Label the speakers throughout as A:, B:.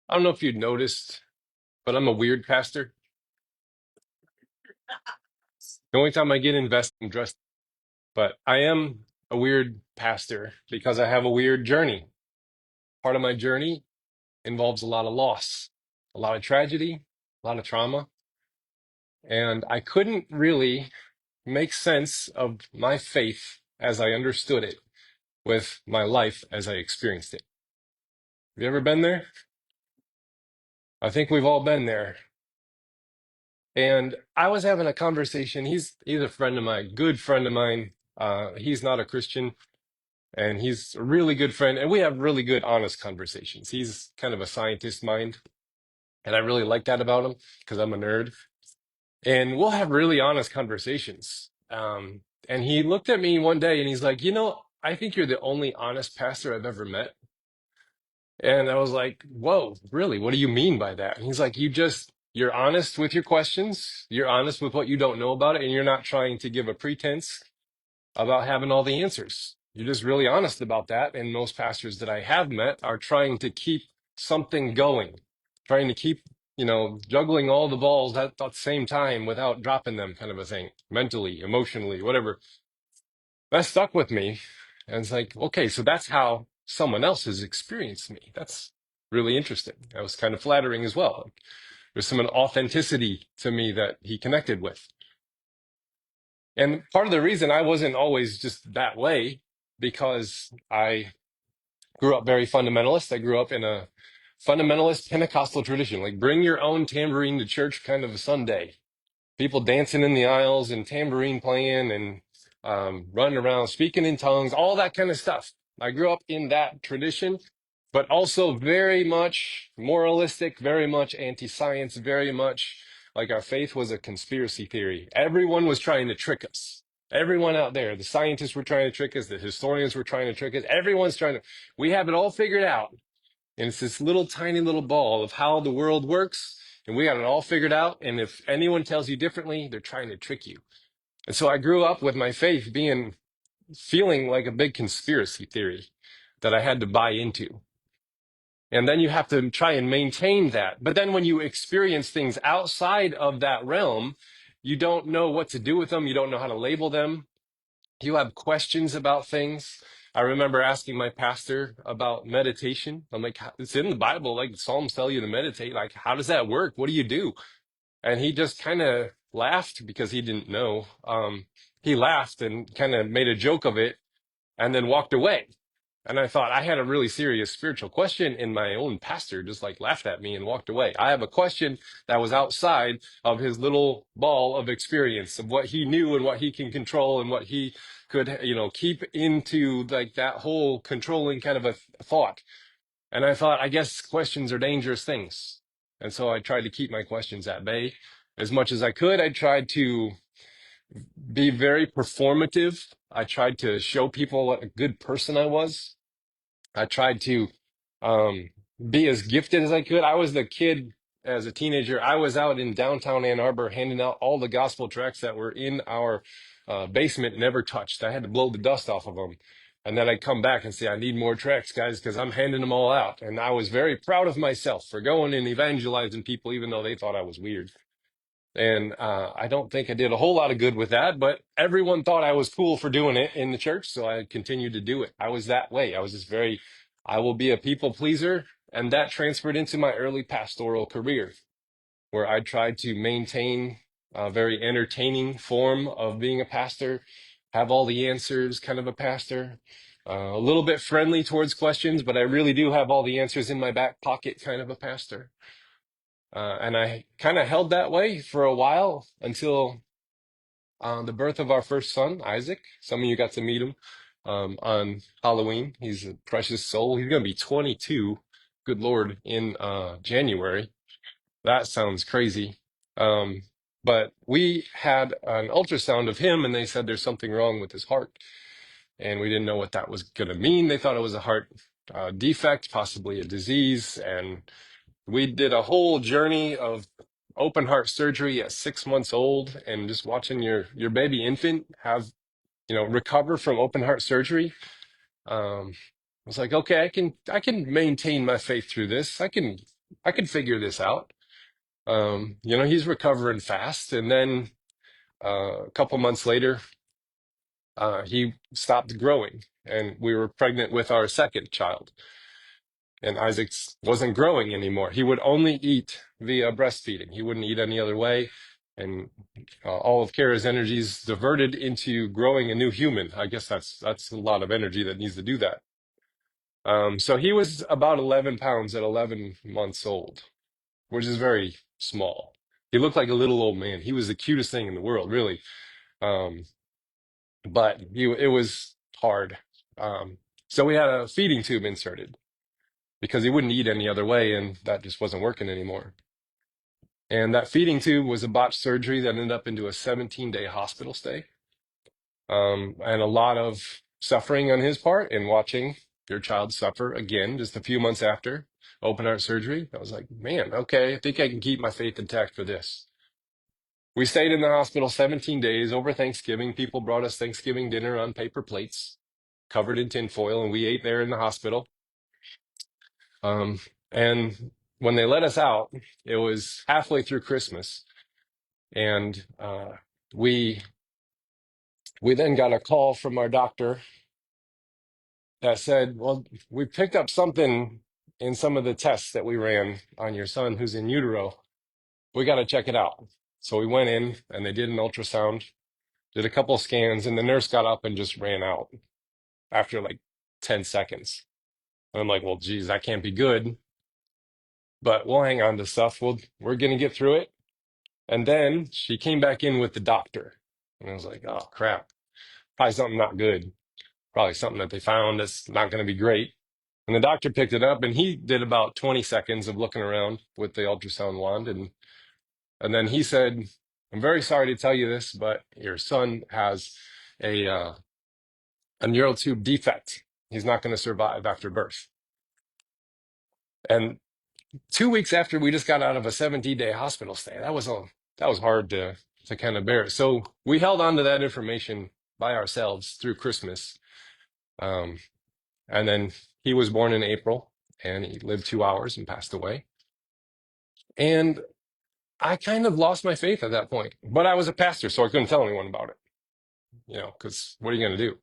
A: I don't know if you'd noticed, but I'm a weird pastor. The only time I get invested, I'm dressed, but I am a weird pastor because I have a weird journey. Part of my journey involves a lot of loss, a lot of tragedy, a lot of trauma, and I couldn't really make sense of my faith as I understood it with my life as I experienced it. Have you ever been there? I think we've all been there. And I was having a conversation. He's a friend of mine, good friend of mine. He's not a Christian, and he's a really good friend, and we have really good, honest conversations. He's kind of a scientist mind, and I really like that about him because I'm a nerd. And we'll have really honest conversations. And he looked at me one day and he's like, I think you're the only honest pastor I've ever met. And I was like, whoa, really? What do you mean by that? And he's like, you're honest with your questions. You're honest with what you don't know about it. And you're not trying to give a pretense about having all the answers. You're just really honest about that. And most pastors that I have met are trying to keep something going, trying to keep, juggling all the balls at the same time without dropping them, kind of a thing, mentally, emotionally, whatever. That stuck with me. And it's like, okay, so that's how someone else has experienced me. That's really interesting. That was kind of flattering as well. Like, there's some authenticity to me that he connected with. And part of the reason I wasn't always just that way, because I grew up very fundamentalist. I grew up in a fundamentalist Pentecostal tradition, like bring your own tambourine to church kind of a Sunday. People dancing in the aisles and tambourine playing and running around speaking in tongues, all that kind of stuff. I grew up in that tradition, but also very much moralistic, very much anti-science, very much like our faith was a conspiracy theory. Everyone was trying to trick us. Everyone out there, the scientists were trying to trick us, the historians were trying to trick us. Everyone's trying to, we have it all figured out. And it's this little tiny little ball of how the world works. And we got it all figured out. And if anyone tells you differently, they're trying to trick you. And so I grew up with my faith feeling like a big conspiracy theory that I had to buy into. And then you have to try and maintain that. But then when you experience things outside of that realm, you don't know what to do with them. You don't know how to label them. You have questions about things. I remember asking my pastor about meditation. I'm like, it's in the Bible, like the Psalms tell you to meditate. Like, how does that work? What do you do? And he just kind of laughed because he didn't know. He laughed and kind of made a joke of it and then walked away. And I thought I had a really serious spiritual question, and my own pastor just like laughed at me and walked away. I have a question that was outside of his little ball of experience of what he knew and what he can control and what he could, keep into like that whole controlling kind of a thought. And I thought, I guess questions are dangerous things. And so I tried to keep my questions at bay as much as I could. I tried to be very performative. I tried to show people what a good person I was. I tried to um, be as gifted as I could. I was the kid as a teenager. I was out in downtown Ann Arbor handing out all the gospel tracts that were in our basement, never touched. I had to blow the dust off of them. And then I'd come back and say, I need more tracts, guys, because I'm handing them all out. And I was very proud of myself for going and evangelizing people, even though they thought I was weird. And I don't think I did a whole lot of good with that, but everyone thought I was cool for doing it in the church, so I continued to do it. I was that way. I was just I will be a people pleaser, and that transferred into my early pastoral career, where I tried to maintain a very entertaining form of being a pastor, have all the answers, kind of a pastor, a little bit friendly towards questions, but I really do have all the answers in my back pocket, kind of a pastor. And I kind of held that way for a while until the birth of our first son, Isaac. Some of you got to meet him on Halloween. He's a precious soul. He's going to be 22, good Lord, in January. That sounds crazy. But we had an ultrasound of him, and they said there's something wrong with his heart. And we didn't know what that was going to mean. They thought it was a heart defect, possibly a disease. And we did a whole journey of open heart surgery at 6 months old, and just watching your baby infant have, recover from open heart surgery. I was like, okay, I can maintain my faith through this. I can I could figure this out. He's recovering fast. And then a couple months later, he stopped growing, and we were pregnant with our second child. And Isaac wasn't growing anymore. He would only eat via breastfeeding. He wouldn't eat any other way. And all of Kara's energies diverted into growing a new human. I guess that's a lot of energy that needs to do that. So he was about 11 pounds at 11 months old, which is very small. He looked like a little old man. He was the cutest thing in the world, really. Um, but it was hard. So we had a feeding tube inserted because he wouldn't eat any other way, and that just wasn't working anymore. And that feeding tube was a botched surgery that ended up into a 17-day hospital stay, and a lot of suffering on his part in watching your child suffer again just a few months after open heart surgery. I was like, man, okay, I think I can keep my faith intact for this. We stayed in the hospital 17 days. Over Thanksgiving, people brought us Thanksgiving dinner on paper plates covered in tinfoil, and we ate there in the hospital. And when they let us out, it was halfway through Christmas, and we then got a call from our doctor that said, "Well, we picked up something in some of the tests that we ran on your son who's in utero. We got to check it out." So we went in and they did an ultrasound, did a couple scans, and the nurse got up and just ran out after like 10 seconds. And I'm like, well, geez, that can't be good, but we'll hang on to stuff. We're going to get through it. And then she came back in with the doctor. And I was like, oh, crap. Probably something not good. Probably something that they found that's not going to be great. And the doctor picked it up and he did about 20 seconds of looking around with the ultrasound wand. And then he said, I'm very sorry to tell you this, but your son has a neural tube defect. He's not going to survive after birth. And 2 weeks after we just got out of a 17-day hospital stay, that was hard to kind of bear. So we held on to that information by ourselves through Christmas. And then he was born in April and he lived 2 hours and passed away. And I kind of lost my faith at that point, but I was a pastor, so I couldn't tell anyone about it, because what are you going to do?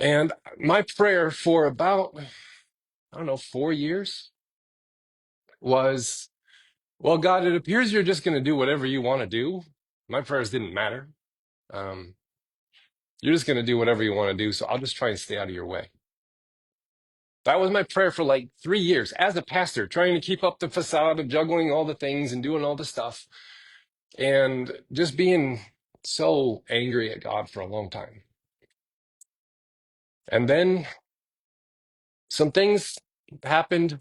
A: And my prayer for about, I don't know, 4 years was, well, God, it appears you're just going to do whatever you want to do. My prayers didn't matter. Um, you're just going to do whatever you want to do, so I'll just try and stay out of your way. That was my prayer for like 3 years as a pastor, trying to keep up the facade of juggling all the things and doing all the stuff and just being so angry at God for a long time. And then some things happened.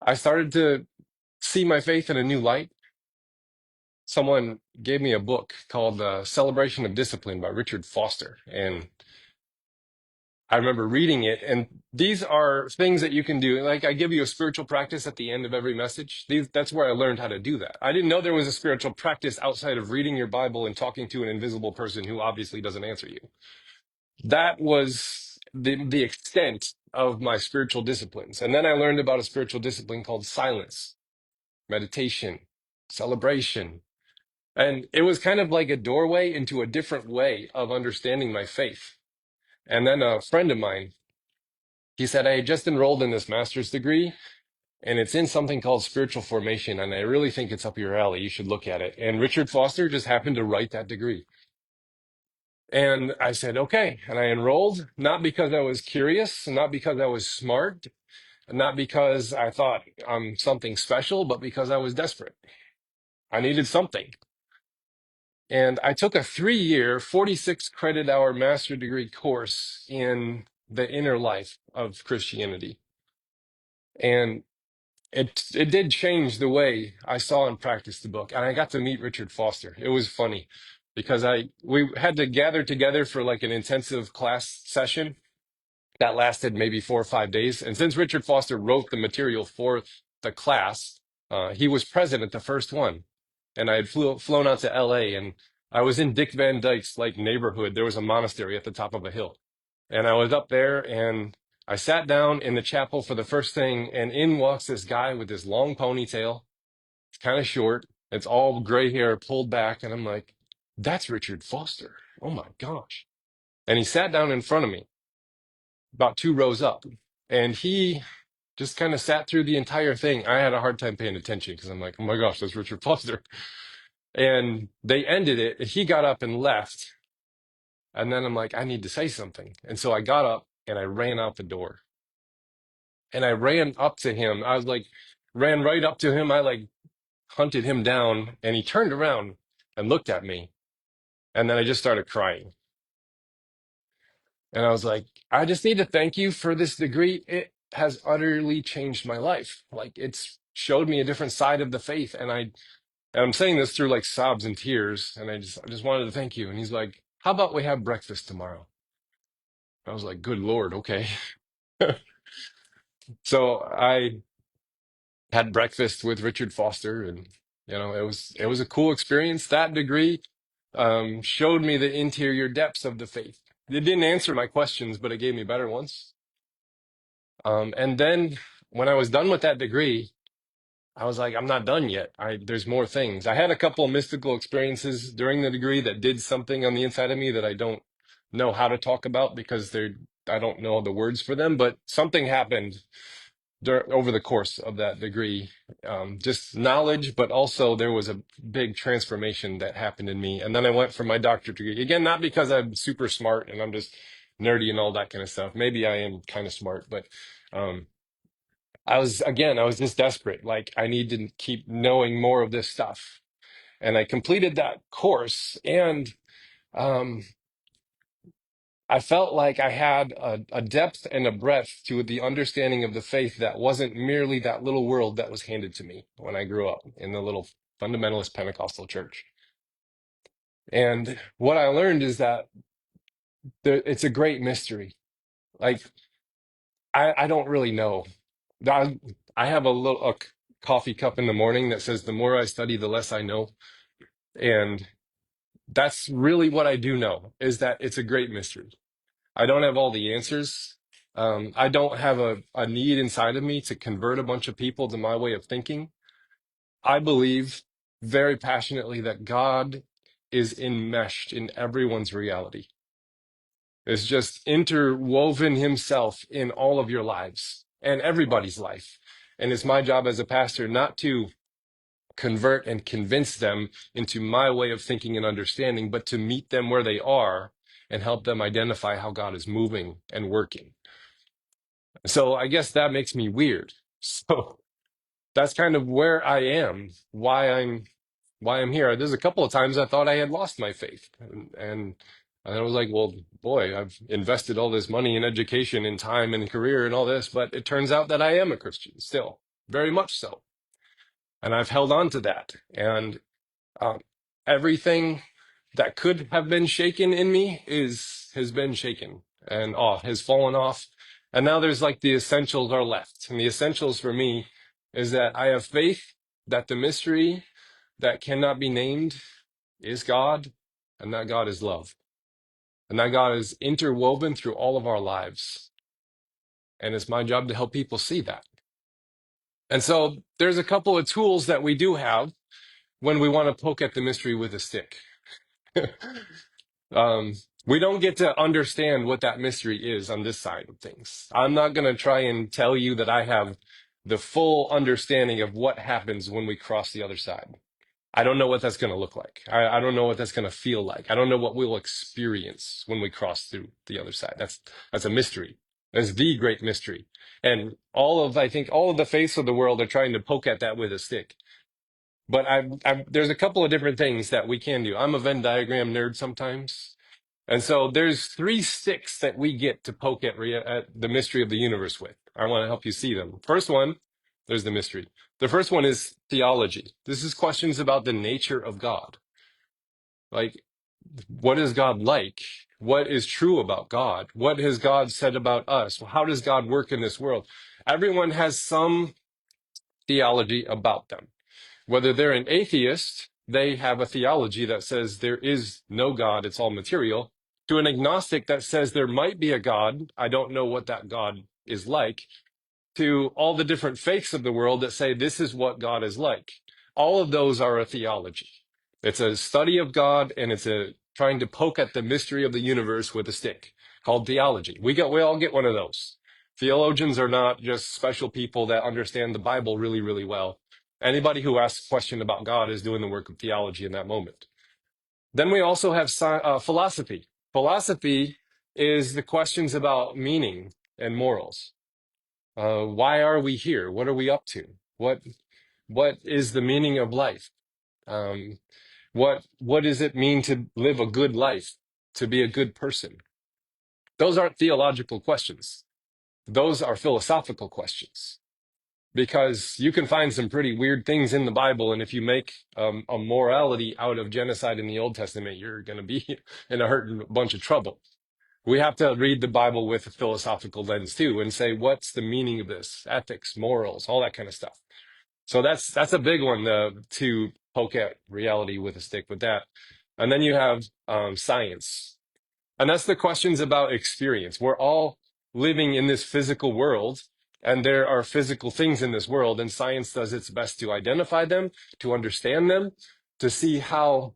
A: I started to see my faith in a new light. Someone gave me a book called Celebration of Discipline by Richard Foster. And I remember reading it. And these are things that you can do. Like I give you a spiritual practice at the end of every message. That's where I learned how to do that. I didn't know there was a spiritual practice outside of reading your Bible and talking to an invisible person who obviously doesn't answer you. That was the extent of my spiritual disciplines. And then I learned about a spiritual discipline called silence, meditation, celebration. And it was kind of like a doorway into a different way of understanding my faith. And then a friend of mine, he said, I just enrolled in this master's degree and it's in something called spiritual formation. And I really think it's up your alley. You should look at it. And Richard Foster just happened to write that degree. And I said, okay. And I enrolled, not because I was curious, not because I was smart, not because I thought I'm something special, but because I was desperate. I needed something. And I took a 3-year, 46 credit hour master degree course in the inner life of Christianity. And it did change the way I saw and practiced the book. And I got to meet Richard Foster. It was funny because we had to gather together for like an intensive class session that lasted maybe 4 or 5 days. And since Richard Foster wrote the material for the class, he was present at the first one. And I had flown out to LA and I was in Dick Van Dyke's like neighborhood. There was a monastery at the top of a hill. And I was up there and I sat down in the chapel for the first thing, and in walks this guy with this long ponytail. It's kind of short. It's all gray hair pulled back. And I'm like, that's Richard Foster. Oh my gosh. And he sat down in front of me, about 2 rows up. And he just kind of sat through the entire thing. I had a hard time paying attention because I'm like, oh my gosh, that's Richard Foster. And they ended it. And he got up and left. And then I'm like, I need to say something. And so I got up and I ran out the door. And I ran up to him. I was like, ran right up to him. I like hunted him down, and he turned around and looked at me. And then I just started crying. And I was like, I just need to thank you for this degree. It has utterly changed my life. Like, it's showed me a different side of the faith. And I'm saying this through like sobs and tears. And I just wanted to thank you. And he's like, how about we have breakfast tomorrow? I was like, good Lord, okay. So I had breakfast with Richard Foster, and it was a cool experience. That degree showed me the interior depths of the faith. It didn't answer my questions, but it gave me better ones. And then when I was done with that degree, I was like, I'm not done yet. There's more things. I had a couple of mystical experiences during the degree that did something on the inside of me that I don't know how to talk about because I don't know the words for them, but something happened over the course of that degree. Just knowledge, but also there was a big transformation that happened in me. And then I went for my doctorate degree. Again, not because I'm super smart and I'm just nerdy and all that kind of stuff. Maybe I am kind of smart, but um, I was just desperate. Like, I need to keep knowing more of this stuff. And I completed that course, and um, I felt like I had a depth and a breadth to the understanding of the faith that wasn't merely that little world that was handed to me when I grew up in the little fundamentalist Pentecostal church. And what I learned is that it's a great mystery. Like, I don't really know. I have a coffee cup in the morning that says, the more I study, the less I know. And that's really what I do know, is that it's a great mystery. I don't have all the answers. I don't have a need inside of me to convert a bunch of people to my way of thinking. I believe very passionately that God is enmeshed in everyone's reality. It's just interwoven himself in all of your lives and everybody's life. And it's my job as a pastor not to convert and convince them into my way of thinking and understanding, but to meet them where they are and help them identify how God is moving and working. So I guess that makes me weird. So that's kind of where I am, why I'm here. There's a couple of times I thought I had lost my faith. And I was like, well, boy, I've invested all this money in education and time and career and all this, but it turns out that I am a Christian still, very much so. And I've held on to that. And um, everything that could have been shaken in me has been shaken and off, has fallen off. And now there's like the essentials are left. And the essentials for me is that I have faith that the mystery that cannot be named is God, and that God is love. And that God is interwoven through all of our lives. And it's my job to help people see that. And so there's a couple of tools that we do have when we want to poke at the mystery with a stick. Um, we don't get to understand what that mystery is on this side of things. I'm not going to try and tell you that I have the full understanding of what happens when we cross the other side. I don't know what that's going to look like. I don't know what that's going to feel like. I don't know what we'll experience when we cross through the other side. That's a mystery. That's the great mystery. And I think all of the faiths of the world are trying to poke at that with a stick. But there's a couple of different things that we can do. I'm a Venn diagram nerd sometimes. And so there's 3 sticks that we get to poke at the mystery of the universe with. I want to help you see them. First one, there's the mystery. The first one is theology. This is questions about the nature of God. Like, what is God like? What is true about God? What has God said about us? How does God work in this world? Everyone has some theology about them. Whether they're an atheist, they have a theology that says there is no God, it's all material. To an agnostic that says there might be a God, I don't know what that God is like, to all the different faiths of the world that say this is what God is like. All of those are a theology. It's a study of God, and it's a trying to poke at the mystery of the universe with a stick called theology. We all get one of those. Theologians are not just special people that understand the Bible really, really well. Anybody who asks a question about God is doing the work of theology in that moment. Then we also have philosophy. Philosophy is the questions about meaning and morals. Why are we here? What are we up to? What is the meaning of life? Um, what does it mean to live a good life, to be a good person? Those aren't theological questions. Those are philosophical questions, because you can find some pretty weird things in the Bible, and if you make a morality out of genocide in the Old Testament, you're going to be in a hurt bunch of trouble. We have to read the Bible with a philosophical lens too, and say, what's the meaning of this? Ethics, morals, all that kind of stuff. So that's a big one to poke at reality with a stick with that. And then you have science, and that's the questions about experience. We're all living in this physical world, and there are physical things in this world, and science does its best to identify them, to understand them, to see how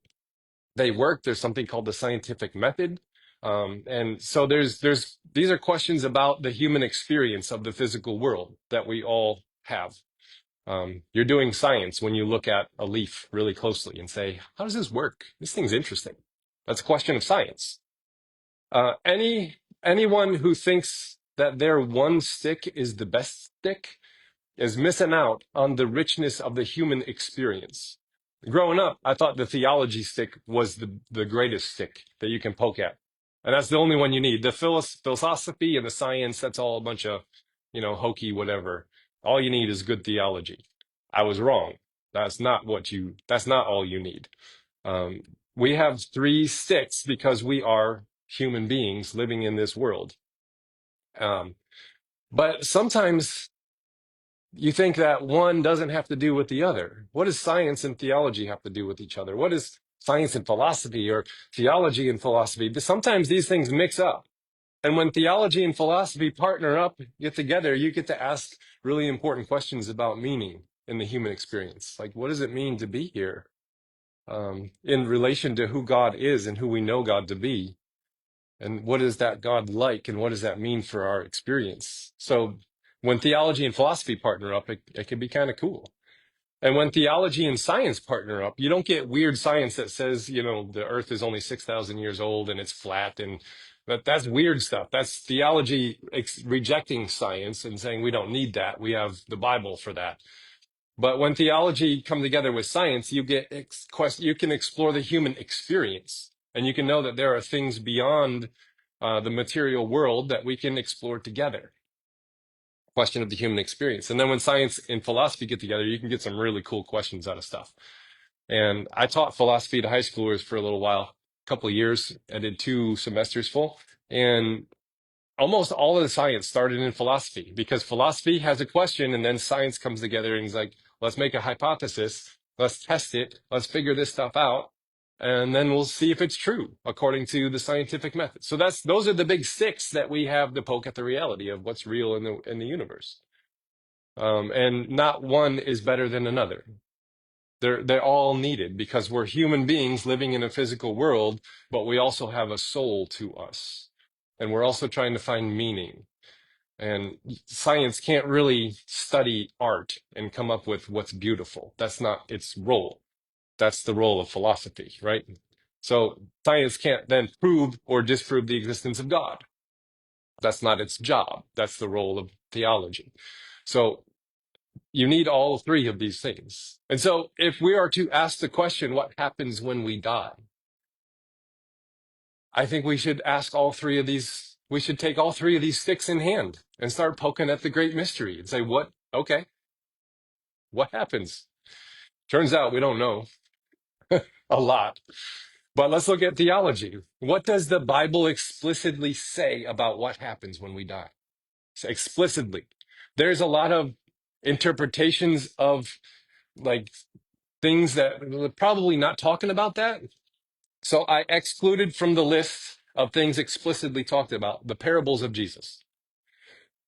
A: they work. There's something called the scientific method. And so these are questions about the human experience of the physical world that we all have. You're doing science when you look at a leaf really closely and say, how does this work? This thing's interesting. That's a question of science. Anyone who thinks that their one stick is the best stick is missing out on the richness of the human experience. Growing up, I thought the theology stick was the greatest stick that you can poke at. And that's the only one you need. The philosophy and the science, that's all a bunch of, hokey whatever. All you need is good theology. I was wrong. That's not all you need. Um, we have three sticks because we are human beings living in this world. But sometimes you think that one doesn't have to do with the other. What does science and theology have to do with each other? What does science and philosophy, or theology and philosophy? Sometimes these things mix up. And when theology and philosophy partner up, get together, you get to ask really important questions about meaning in the human experience. Like, what does it mean to be here, in relation to who God is and who we know God to be? And what is that God like, and what does that mean for our experience? So when theology and philosophy partner up, it can be kind of cool. And when theology and science partner up, you don't get weird science that says, the earth is only 6,000 years old and it's flat. And that's weird stuff. That's theology rejecting science and saying we don't need that. We have the Bible for that. But when theology come together with science, you can explore the human experience, and you can know that there are things beyond the material world that we can explore together. Question of the human experience. And then when science and philosophy get together, you can get some really cool questions out of stuff. And I taught philosophy to high schoolers for a little while, a couple of years. I did 2 semesters full, and almost all of the science started in philosophy, because philosophy has a question and then science comes together and is like, let's make a hypothesis, let's test it, let's figure this stuff out, and then we'll see if it's true according to the scientific method. So those are the big sticks that we have to poke at the reality of what's real in the universe. And not one is better than another. They're all needed, because we're human beings living in a physical world, but we also have a soul to us. And we're also trying to find meaning. And science can't really study art and come up with what's beautiful. That's not its role. That's the role of philosophy, right? So science can't then prove or disprove the existence of God. That's not its job. That's the role of theology. So you need all 3 of these things. And so if we are to ask the question, what happens when we die? I think we should ask all 3 of these. We should take all 3 of these sticks in hand and start poking at the great mystery and say, what happens? Turns out we don't know a lot. But let's look at theology. What does the Bible explicitly say about what happens when we die? Explicitly. There's a lot of interpretations of, like, things that we're probably not talking about that. So I excluded from the list of things explicitly talked about the parables of Jesus.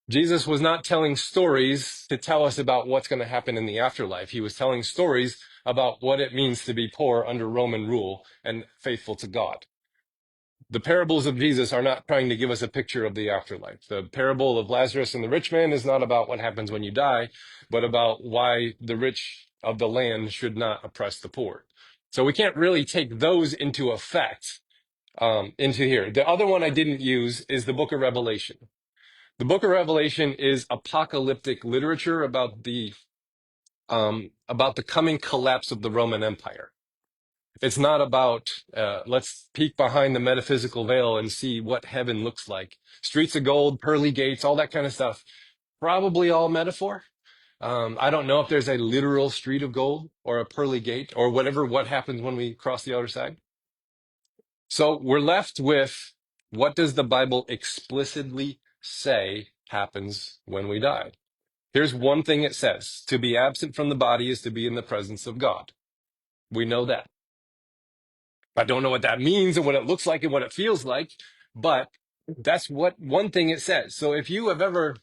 A: Jesus was not telling stories to tell us about what's going to happen in the afterlife. He was telling stories about what it means to be poor under Roman rule and faithful to God. The parables of Jesus are not trying to give us a picture of the afterlife. The parable of Lazarus and the rich man is not about what happens when you die, but about why the rich of the land should not oppress the poor. So we can't really take those into effect into here. The other one I didn't use is the book of Revelation. The book of Revelation is apocalyptic literature about the coming collapse of the Roman Empire. It's not about let's peek behind the metaphysical veil and see what heaven looks like. Streets of gold, pearly gates, all that kind of stuff. Probably all metaphor. I don't know if there's a literal street of gold or a pearly gate or whatever, what happens when we cross the other side. So we're left with, what does the Bible explicitly say happens when we die? Here's one thing it says: to be absent from the body is to be in the presence of God. We know that. I don't know what that means and what it looks like and what it feels like, but that's what one thing it says. So if you have ever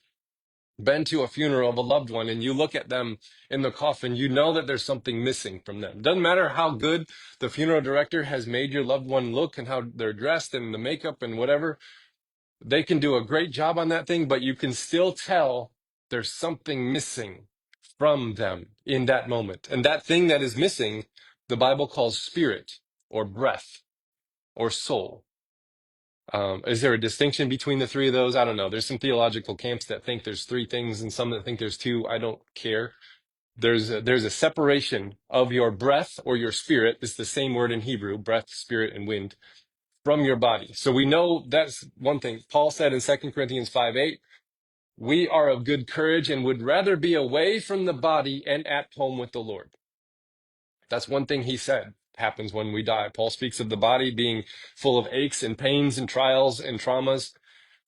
A: been to a funeral of a loved one and you look at them in the coffin, you know that there's something missing from them. Doesn't matter how good the funeral director has made your loved one look and how they're dressed and the makeup and whatever. They can do a great job on that thing, but you can still tell there's something missing from them in that moment. And that thing that is missing, the Bible calls spirit or breath or soul. Is there a distinction between the three of those? I don't know. There's some theological camps that think there's three things and some that think there's two. I don't care. There's a separation of your breath or your spirit. It's the same word in Hebrew: breath, spirit, and wind, from your body. So we know that's one thing. Paul said in 2 Corinthians 5:8, we are of good courage and would rather be away from the body and at home with the Lord. That's one thing he said happens when we die. Paul speaks of the body being full of aches and pains and trials and traumas.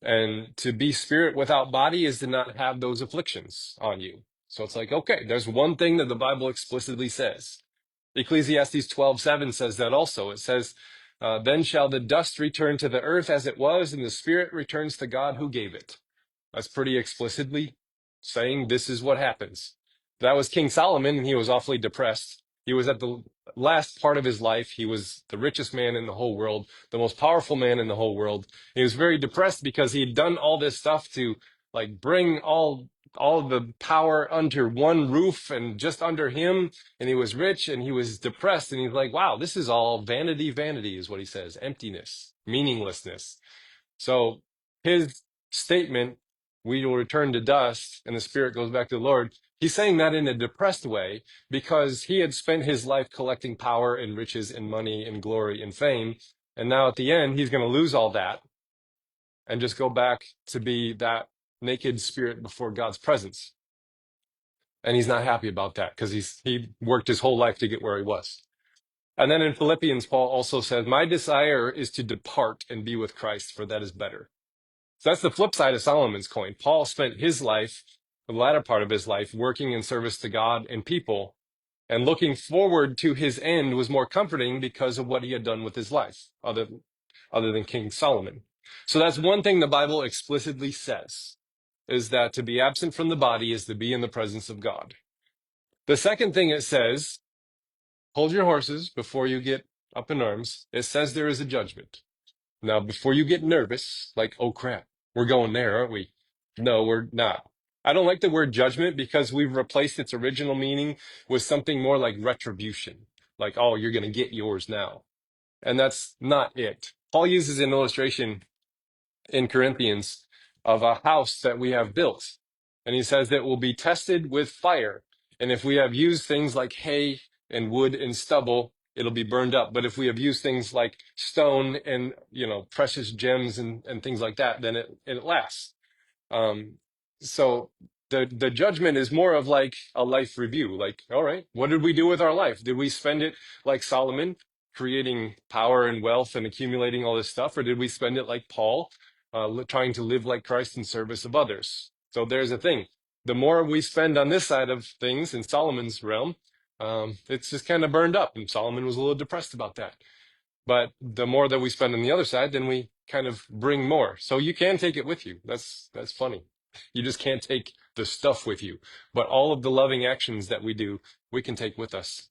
A: And to be spirit without body is to not have those afflictions on you. So it's like, okay, there's one thing that the Bible explicitly says. Ecclesiastes 12:7 says that also. It says, then shall the dust return to the earth as it was, and the spirit returns to God who gave it. That's pretty explicitly saying this is what happens. That was King Solomon, and he was awfully depressed. He was at the last part of his life. He was the richest man in the whole world, the most powerful man in the whole world. He was very depressed because he had done all this stuff to like bring all the power under one roof and just under him, and he was rich and he was depressed, and he's like, wow, this is all vanity, vanity is what he says, emptiness, meaninglessness. So his statement, we will return to dust and the spirit goes back to the Lord, he's saying that in a depressed way because he had spent his life collecting power and riches and money and glory and fame. And now at the end, he's going to lose all that and just go back to be that naked spirit before God's presence. And he's not happy about that because he worked his whole life to get where he was. And then in Philippians, Paul also says, my desire is to depart and be with Christ, for that is better. So that's the flip side of Solomon's coin. Paul spent his life, the latter part of his life, working in service to God and people, and looking forward to his end was more comforting because of what he had done with his life, other than King Solomon. So that's one thing the Bible explicitly says, is that to be absent from the body is to be in the presence of God. The second thing it says, hold your horses before you get up in arms. It says there is a judgment. Now, before you get nervous, like, oh crap, we're going there, aren't we? No, we're not. I don't like the word judgment because we've replaced its original meaning with something more like retribution. Like, oh, you're going to get yours now. And that's not it. Paul uses an illustration in Corinthians of a house that we have built. And he says that it will be tested with fire. And if we have used things like hay and wood and stubble, it'll be burned up. But if we have used things like stone and, precious gems and things like that, then it lasts. Um, so the judgment is more of like a life review. Like, all right, what did we do with our life? Did we spend it like Solomon, creating power and wealth and accumulating all this stuff? Or did we spend it like Paul, trying to live like Christ in service of others? So there's a thing. The more we spend on this side of things in Solomon's realm, it's just kind of burned up. And Solomon was a little depressed about that. But the more that we spend on the other side, then we kind of bring more. So you can take it with you. That's funny. You just can't take the stuff with you. But all of the loving actions that we do, we can take with us.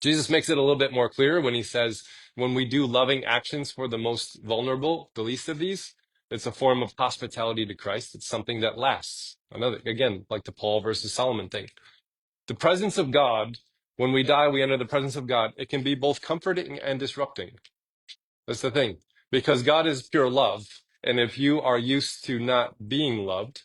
A: Jesus makes it a little bit more clear when he says, when we do loving actions for the most vulnerable, the least of these, it's a form of hospitality to Christ. It's something that lasts. Another, again, like the Paul versus Solomon thing. The presence of God, when we die, we enter the presence of God. It can be both comforting and disrupting. That's the thing. Because God is pure love. And if you are used to not being loved,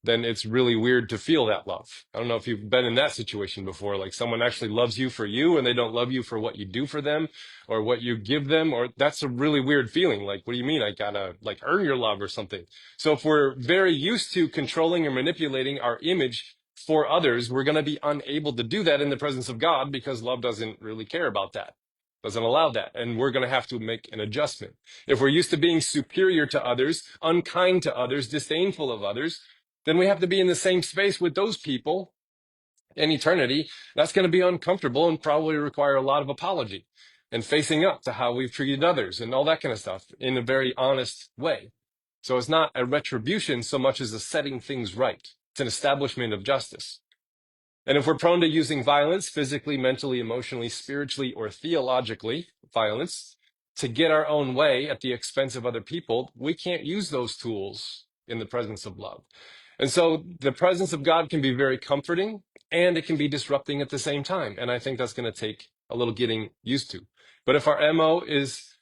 A: then it's really weird to feel that love. I don't know if you've been in that situation before, like someone actually loves you for you and they don't love you for what you do for them or what you give them, or that's a really weird feeling. Like, what do you mean I gotta like earn your love or something? So if we're very used to controlling or manipulating our image for others, we're going to be unable to do that in the presence of God because love doesn't really care about that, doesn't allow that. And we're going to have to make an adjustment. If we're used to being superior to others, unkind to others, disdainful of others, then we have to be in the same space with those people in eternity. That's going to be uncomfortable and probably require a lot of apology and facing up to how we've treated others and all that kind of stuff in a very honest way. So it's not a retribution so much as a setting things right. It's an establishment of justice. And if we're prone to using violence, physically, mentally, emotionally, spiritually, or theologically, violence, to get our own way at the expense of other people, we can't use those tools in the presence of love. And so the presence of God can be very comforting and it can be disrupting at the same time. And I think that's going to take a little getting used to. But if our MO is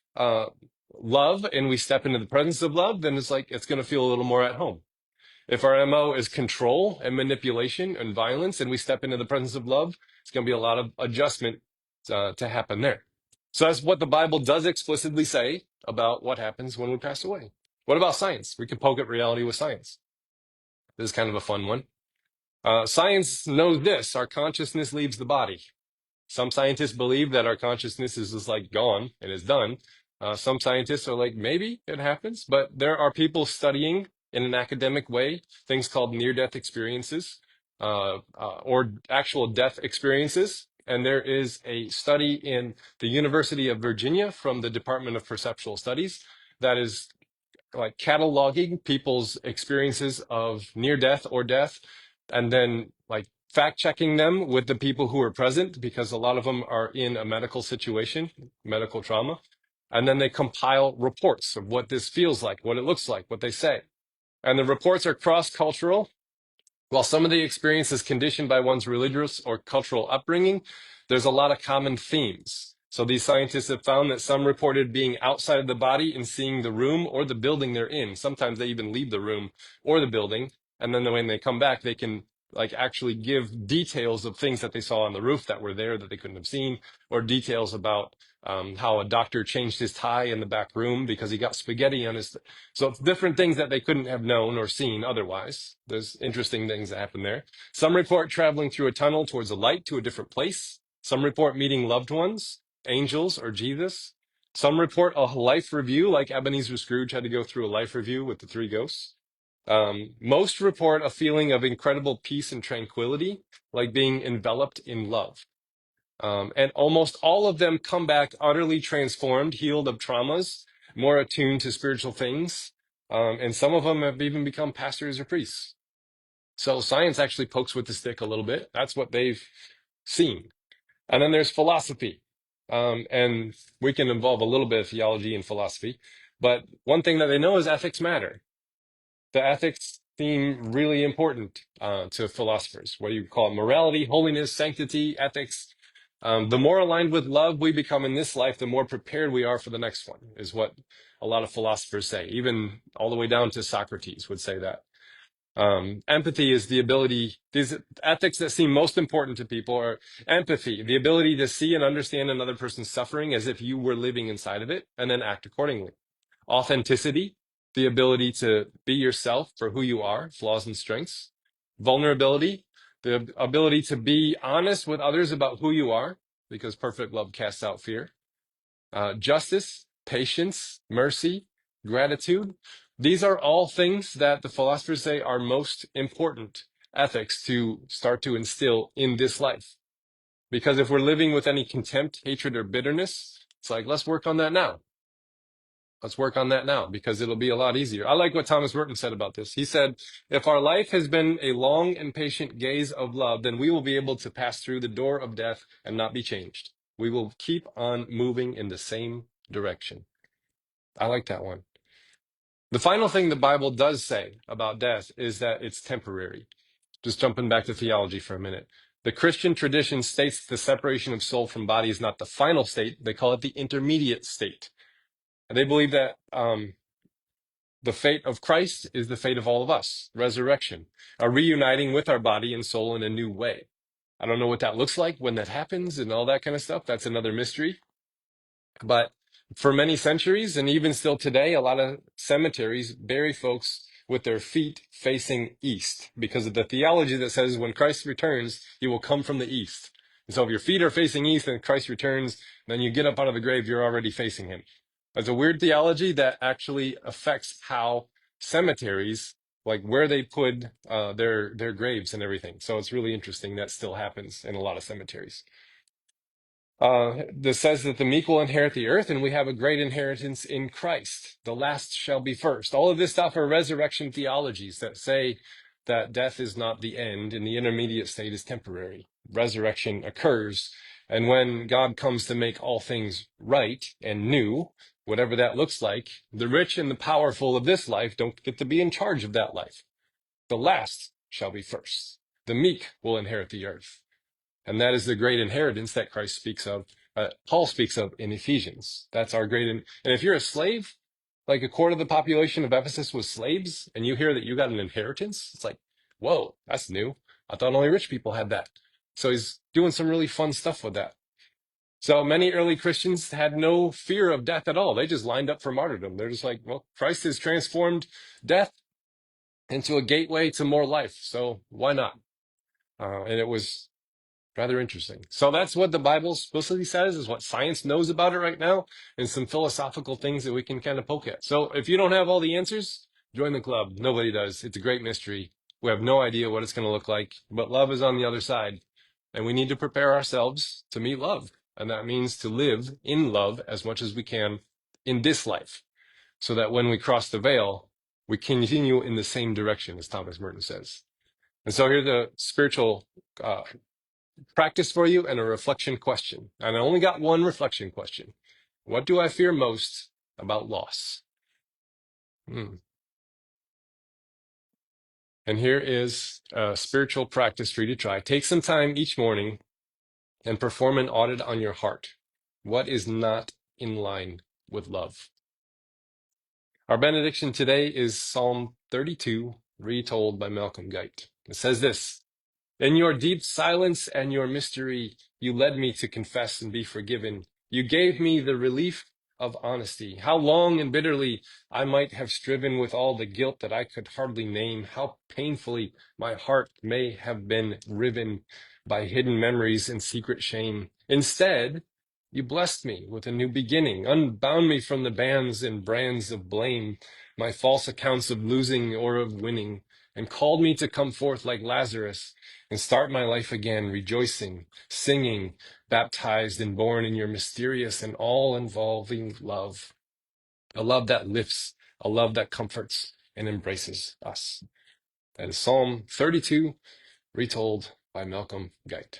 A: love and we step into the presence of love, then it's like it's going to feel a little more at home. If our MO is control and manipulation and violence, and we step into the presence of love, it's going to be a lot of adjustment to happen there. So that's what the Bible does explicitly say about what happens when we pass away. What about science? We can poke at reality with science. This is kind of a fun one. Science knows this: our consciousness leaves the body. Some scientists believe that our consciousness is just like gone and is done. Some scientists are like, maybe it happens, but there are people studying in an academic way things called near-death experiences or actual death experiences. And there is a study in the University of Virginia from the Department of Perceptual Studies that is like cataloging people's experiences of near death or death, and then like fact checking them with the people who are present, because a lot of them are in a medical situation, medical trauma. And then they compile reports of what this feels like, what it looks like, what they say. And the reports are cross-cultural. While some of the experience is conditioned by one's religious or cultural upbringing, there's a lot of common themes. So these scientists have found that some reported being outside of the body and seeing the room or the building they're in. Sometimes they even leave the room or the building, and then when they come back, they can like actually give details of things that they saw on the roof that were there that they couldn't have seen, or details about how a doctor changed his tie in the back room because he got spaghetti on his. So it's different things that they couldn't have known or seen otherwise. There's interesting things that happen there. Some report traveling through a tunnel towards a light to a different place. Some report meeting loved ones, angels, or Jesus. Some report a life review, like Ebenezer Scrooge had to go through a life review with the three ghosts. Most report a feeling of incredible peace and tranquility, like being enveloped in love. And almost all of them come back utterly transformed, healed of traumas, more attuned to spiritual things. And some of them have even become pastors or priests. So science actually pokes with the stick a little bit. That's what they've seen. And then there's philosophy. And we can involve a little bit of theology and philosophy. But one thing that they know is ethics matter. The ethics seem really important to philosophers. What do you call it? Morality, holiness, sanctity, ethics. The more aligned with love we become in this life, the more prepared we are for the next one, is what a lot of philosophers say. Even all the way down to Socrates would say that. Empathy is the ability, these ethics that seem most important to people are empathy, the ability to see and understand another person's suffering as if you were living inside of it, and then act accordingly. Authenticity, the ability to be yourself for who you are, flaws and strengths. Vulnerability, the ability to be honest with others about who you are, because perfect love casts out fear. Justice, patience, mercy, gratitude. These are all things that the philosophers say are most important ethics to start to instill in this life. Because if we're living with any contempt, hatred, or bitterness, it's like, let's work on that now. Let's work on that now because it'll be a lot easier. I like what Thomas Merton said about this. He said, if our life has been a long and patient gaze of love, then we will be able to pass through the door of death and not be changed. We will keep on moving in the same direction. I like that one. The final thing the Bible does say about death is that it's temporary. Just jumping back to theology for a minute. The Christian tradition states the separation of soul from body is not the final state. They call it the intermediate state. And they believe that the fate of Christ is the fate of all of us, resurrection, a reuniting with our body and soul in a new way. I don't know what that looks like when that happens and all that kind of stuff. That's another mystery. But for many centuries, and even still today, a lot of cemeteries bury folks with their feet facing east because of the theology that says when Christ returns, he will come from the east. And so if your feet are facing east and Christ returns, then you get up out of the grave, you're already facing him. It's a weird theology that actually affects how cemeteries, like where they put their graves and everything. So it's really interesting that still happens in a lot of cemeteries. That says that the meek will inherit the earth, and we have a great inheritance in Christ. The last shall be first. All of this stuff are resurrection theologies that say that death is not the end, and the intermediate state is temporary. Resurrection occurs, and when God comes to make all things right and new, whatever that looks like, the rich and the powerful of this life don't get to be in charge of that life. The last shall be first. The meek will inherit the earth. And that is the great inheritance that Christ speaks of, Paul speaks of in Ephesians. That's our great, and if you're a slave, like a quarter of the population of Ephesus was slaves, and you hear that you got an inheritance, it's like, whoa, that's new. I thought only rich people had that. So he's doing some really fun stuff with that. So many early Christians had no fear of death at all. They just lined up for martyrdom. They're just like, well, Christ has transformed death into a gateway to more life. So why not? And it was rather interesting. So that's what the Bible explicitly says, is what science knows about it right now, and some philosophical things that we can kind of poke at. So if you don't have all the answers, join the club. Nobody does. It's a great mystery. We have no idea what it's going to look like, but love is on the other side. And we need to prepare ourselves to meet love. And that means to live in love as much as we can in this life, so that when we cross the veil, we continue in the same direction, as Thomas Merton says. And so here's a spiritual practice for you and a reflection question. And I only got one reflection question. What do I fear most about loss? And here is a spiritual practice for you to try. Take some time each morning and perform an audit on your heart. What is not in line with love? Our benediction today is Psalm 32, retold by Malcolm Guite. It says this: in your deep silence and your mystery, you led me to confess and be forgiven. You gave me the relief of honesty. How long and bitterly I might have striven with all the guilt that I could hardly name. How painfully my heart may have been riven by hidden memories and secret shame. Instead, you blessed me with a new beginning, unbound me from the bands and brands of blame, my false accounts of losing or of winning, and called me to come forth like Lazarus and start my life again, rejoicing, singing, baptized and born in your mysterious and all-involving love, a love that lifts, a love that comforts and embraces us. That is Psalm 32, retold by Malcolm Guite.